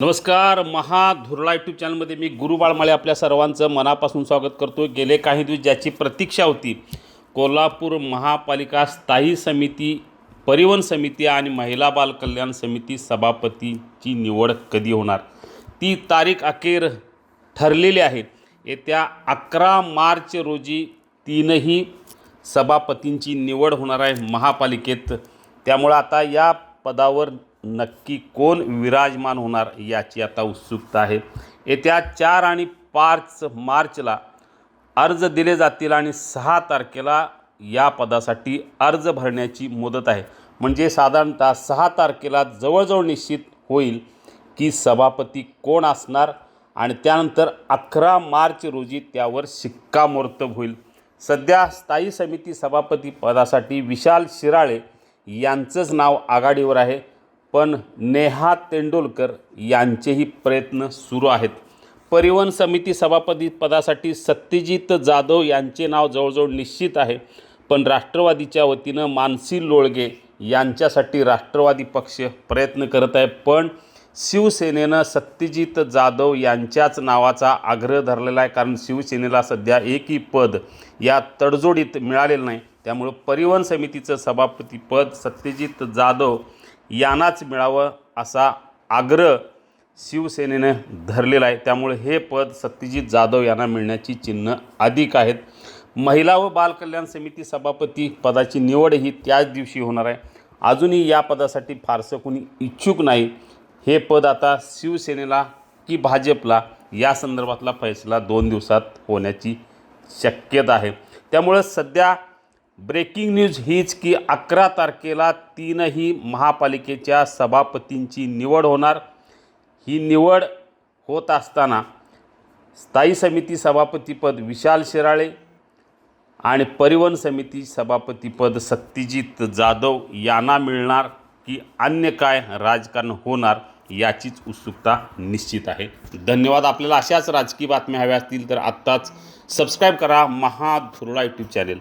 नमस्कार. महाधुरळा यूट्यूब चॅनलमध्ये मी गुरु बाळमाळे आपल्या सर्वांचं मनापासून स्वागत करतो. गेले काही दिवस ज्याची प्रतीक्षा होती, कोल्हापूर महापालिका स्थायी समिती, परिवहन समिती आणि महिला बाल कल्याण समिती सभापतीची निवड कधी होणार, ती तारीख अखेर ठरलेली आहे. येत्या 11 मार्च रोजी तीनही सभापतींची निवड होणार आहे महापालिकेत. त्यामुळे आता या पदावर नक्की कोण विराजमान होणार याची आता उत्सुकता आहे. येत्या 4 आणि 5 मार्चला अर्ज दिले जातील आणि 6 तारखेला या पदासाठी अर्ज भरण्याची मुदत आहे. म्हणजे साधारणतः 6 तारखेला जवळजवळ निश्चित होईल की सभापती कोण असणार आणि त्यानंतर 11 मार्च रोजी त्यावर शिक्कामोर्तब होईल. सध्या स्थायी समिती सभापती पदासाठी विशाल शिराळे यांचंच नाव आघाडीवर आहे, पण नेहा तेंडुलकर यांचेही प्रयत्न सुरू आहेत. परिवहन समिती सभापती पदासाठी सत्यजित जाधव यांचे नाव जवळजवळ निश्चित आहे, पण राष्ट्रवादीच्या वतीनं मानसी लोळगे यांच्यासाठी राष्ट्रवादी पक्ष प्रयत्न करत आहे. पण शिवसेनेनं सत्यजित जाधव यांच्याच नावाचा आग्रह धरलेला आहे, कारण शिवसेनेला सध्या एकही पद या तडजोडीत मिळालेलं नाही. त्यामुळे परिवहन समितीचं सभापतीपद सत्यजित जाधव यांनाच मिळावं असा आग्रह शिवसेनेनं धरलेला आहे. त्यामुळे हे पद सत्यजित जाधव यांना मिळण्याची चिन्ह अधिक आहेत. महिला व बाल कल्याण समिती सभापती पदाची निवड ही त्याच दिवशी होणार आहे. अजूनही या पदासाठी फारसं कोणी इच्छुक नाही. हे पद आता शिवसेनेला की भाजपला या संदर्भातला फैसला 2 दिवसात होण्याची शक्यता आहे. त्यामुळे सध्या ब्रेकिंग न्यूज हीच की 11 तारखेला तीनही महापालिकेच्या सभापतींची निवड होणार. ही निवड होत असताना स्थायी समिती सभापतीपद विशाल शिराळे आणि परिवहन समिती सभापतीपद सत्यजित जाधव यांना मिळणार की अन्य काय राजकारण होणार याचीच उत्सुकता निश्चित आहे. धन्यवाद. आपल्याला अशाच राजकीय बातम्या हव्या असतील तर आत्ताच सबस्क्राईब करा महाधुरळा यूट्यूब चॅनेल.